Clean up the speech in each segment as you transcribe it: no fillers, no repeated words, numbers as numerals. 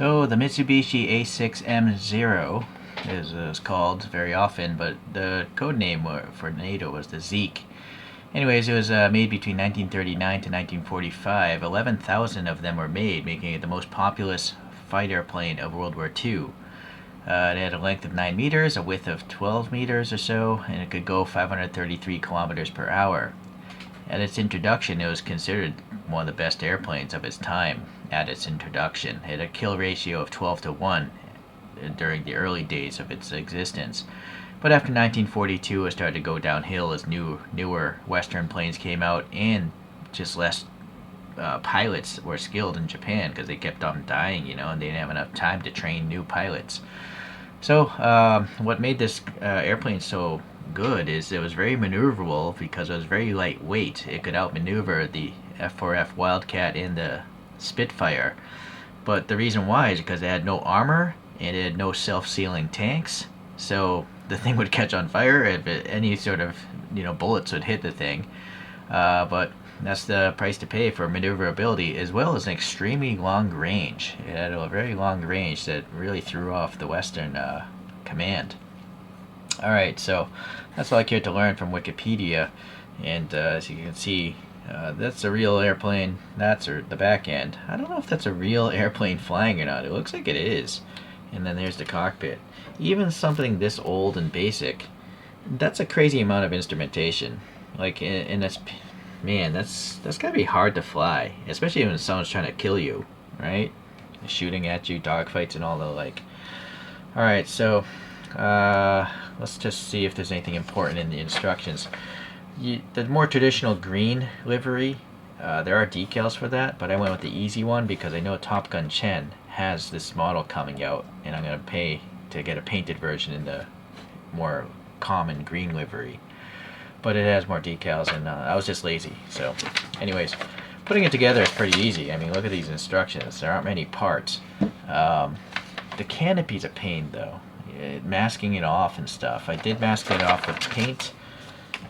So the Mitsubishi A6M Zero is called very often, but the code name for NATO was the Zeke. Anyways, it was made between 1939 to 1945. 11,000 of them were made, making it the most populous fight airplane of World War II. It had a length of 9 meters, a width of 12 meters or so, and it could go 533 kilometers per hour. At its introduction, it was considered one of the best airplanes of its time at its introduction. It had a kill ratio of 12 to 1 during the early days of its existence. But after 1942, it started to go downhill as newer Western planes came out, and just less pilots were skilled in Japan because they kept on dying, and they didn't have enough time to train new pilots. So what made this airplane so good is it was very maneuverable because it was very lightweight. It could outmaneuver the F4F Wildcat and the Spitfire. But the reason why is because it had no armor and it had no self-sealing tanks. So the thing would catch on fire if any sort of bullets would hit the thing. But that's the price to pay for maneuverability, as well as an extremely long range. It had a very long range that really threw off the Western command. Alright, so that's all I cared to learn from Wikipedia. And as you can see, that's a real airplane. That's the back end. I don't know if that's a real airplane flying or not. It looks like it is. And then there's the cockpit. Even something this old and basic, that's a crazy amount of instrumentation. And that's, man, that's gotta be hard to fly, especially when someone's trying to kill you, right? Shooting at you, dogfights and all the like. Alright, so let's just see if there's anything important in the instructions. The more traditional green livery, there are decals for that, but I went with the easy one because I know Top Gun Chen has this model coming out, and I'm going to pay to get a painted version in the more common green livery. But it has more decals, and I was just lazy. So anyways, putting it together is pretty easy. I mean, look at these instructions. There aren't many parts. The canopy's a pain, though. Masking it off and stuff. I did mask it off with paint.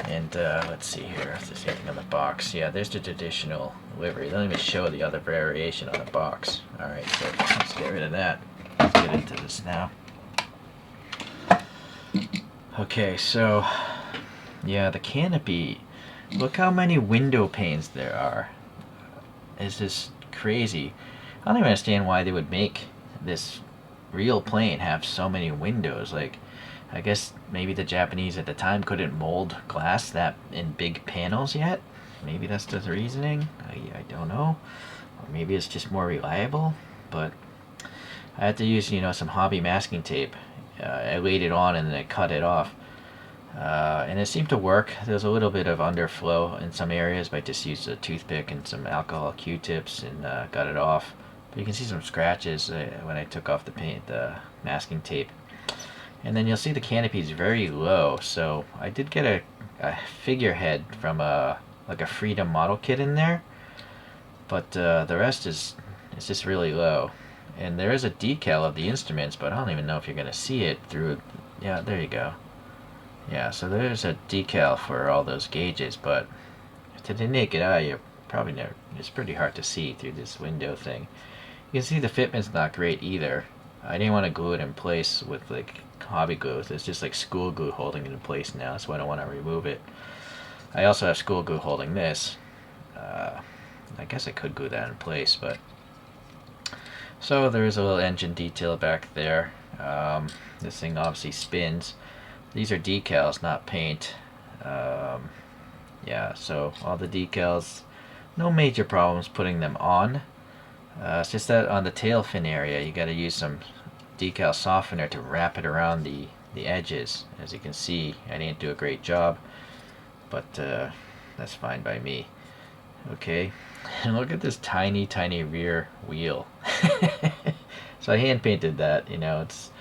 And let's see here if there's anything on the box. Yeah, there's the traditional livery. They don't even show the other variation on the box. Alright, so let's get rid of that. Let's get into this now. Okay, so yeah, the canopy. Look how many window panes there are. It's just crazy. I don't even understand why they would make this real plane have so many windows. Like, I guess maybe the Japanese at the time couldn't mold glass that in big panels yet. Maybe that's the reasoning. I don't know. Or maybe it's just more reliable. But I had to use, some hobby masking tape. I laid it on and then I cut it off. And it seemed to work. There was a little bit of underflow in some areas, but I just used a toothpick and some alcohol Q-tips and got it off. But you can see some scratches when I took off the masking tape. And then you'll see the canopy is very low, so I did get a figurehead from a Freedom model kit in there, but the rest is just really low. And there is a decal of the instruments, but I don't even know if you're going to see it through. Yeah, there you go. Yeah, so there's a decal for all those gauges, but to the naked eye, you probably never. It's pretty hard to see through this window thing. You can see the fitment's not great either. I didn't want to glue it in place with like hobby glue. It's just like school glue holding it in place now, so I don't want to remove it. I also have school glue holding this. I guess I could glue that in place, but so there is a little engine detail back there. This thing obviously spins. These are decals, not paint. Yeah, so all the decals, no major problems putting them on. It's just that on the tail fin area, you got to use some decal softener to wrap it around the edges. As you can see, I didn't do a great job, but that's fine by me. Okay, and look at this tiny, tiny rear wheel. So I hand painted that. You know, it's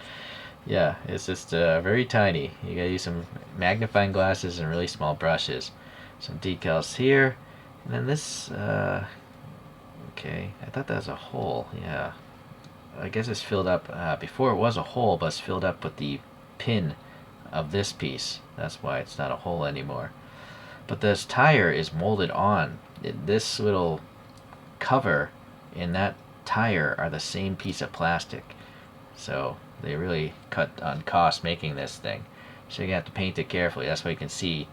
just very tiny. You gotta use some magnifying glasses and really small brushes. Some decals here, and then this. Okay, I thought that was a hole. Yeah, I guess it's filled up. Before it was a hole, but it's filled up with the pin of this piece. That's why it's not a hole anymore. But this tire is molded on. This little cover in that tire are the same piece of plastic. So they really cut on cost making this thing. So you have to paint it carefully. That's why you can see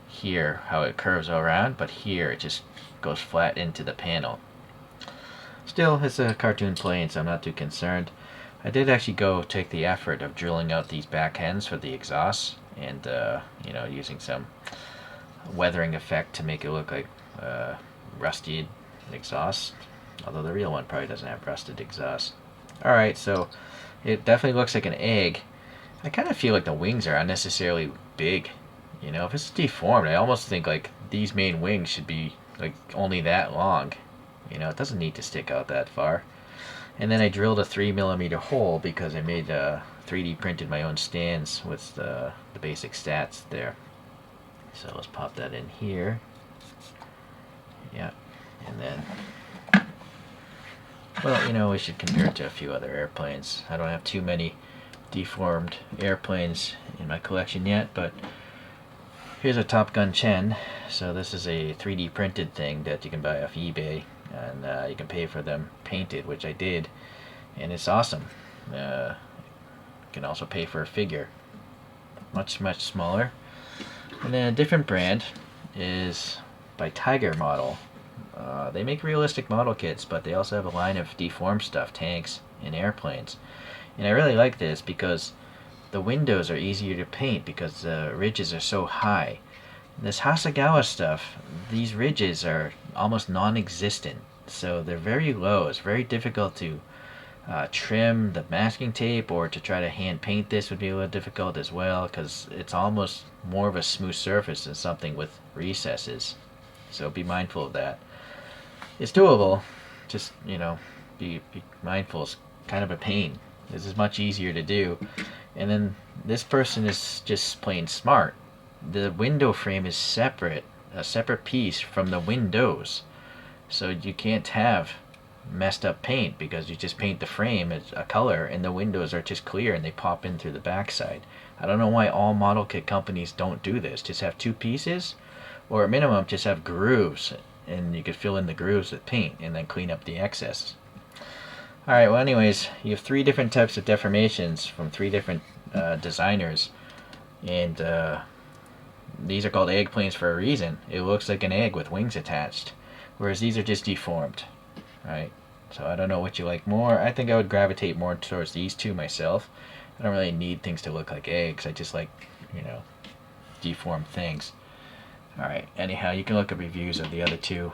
here how it curves around, but here it just goes flat into the panel. Still, it's a cartoon plane, so I'm not too concerned. I did actually go take the effort of drilling out these back ends for the exhaust, and you know, using some weathering effect to make it look like rusted exhaust. Although the real one probably doesn't have rusted exhaust. Alright, so it definitely looks like an egg. I kind of feel like the wings are unnecessarily big. You know, if it's deformed, I almost think like these main wings should be like only that long. You know, it doesn't need to stick out that far. And then I drilled a 3mm hole because I made 3D printed my own stands with the basic stats there. So let's pop that in here. Yeah, and then, well, you know, we should compare it to a few other airplanes. I don't have too many deformed airplanes in my collection yet, but here's a Top Gun Chen. So this is a 3D printed thing that you can buy off eBay, and you can pay for them painted, which I did, and it's awesome. You can also pay for a figure, much smaller. And then a different brand is by Tiger Model. They make realistic model kits, but they also have a line of deformed stuff, tanks and airplanes. And I really like this because the windows are easier to paint because the ridges are so high. This Hasegawa stuff, these ridges are almost non-existent, so they're very low. It's very difficult to trim the masking tape, or to try to hand paint this would be a little difficult as well, because it's almost more of a smooth surface than something with recesses. So be mindful of that. It's doable, just, you know, be mindful. It's kind of a pain. This is much easier to do. And then this person is just plain smart. The window frame is separate, a separate piece from the windows. So you can't have messed up paint because you just paint the frame as a color and the windows are just clear and they pop in through the backside. I don't know why all model kit companies don't do this. Just have two pieces, or at minimum just have grooves, and you could fill in the grooves with paint and then clean up the excess. Alright, well anyways, you have three different types of deformations from three different designers, and these are called egg planes for a reason. It looks like an egg with wings attached, whereas these are just deformed. Right, so I don't know what you like more. I think I would gravitate more towards these two myself. I don't really need things to look like eggs. I just like, you know, deformed things. Alright, anyhow, you can look at reviews of the other two.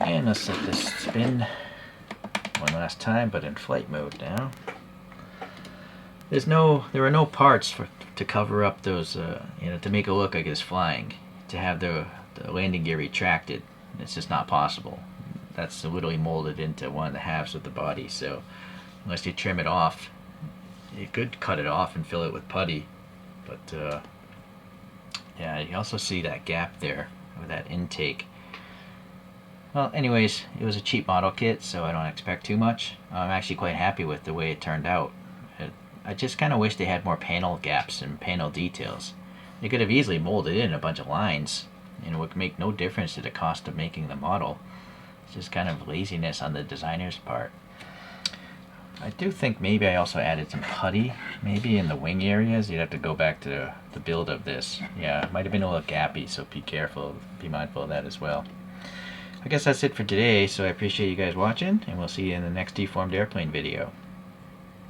And let's let this spin one last time, but in flight mode now. There are no parts to cover up those, you know, to make it look like it's flying. To have the landing gear retracted, it's just not possible. That's literally molded into one of the halves of the body, so unless you trim it off, you could cut it off and fill it with putty, but yeah, you also see that gap there with that intake. Well, anyways, it was a cheap model kit, so I don't expect too much. I'm actually quite happy with the way it turned out. I just kind of wish they had more panel gaps and panel details. They could have easily molded in a bunch of lines, and it would make no difference to the cost of making the model. It's just kind of laziness on the designer's part. I do think maybe I also added some putty, maybe in the wing areas. You'd have to go back to the build of this. Yeah, it might have been a little gappy, so be careful, be mindful of that as well. I guess that's it for today, so I appreciate you guys watching, and we'll see you in the next deformed airplane video.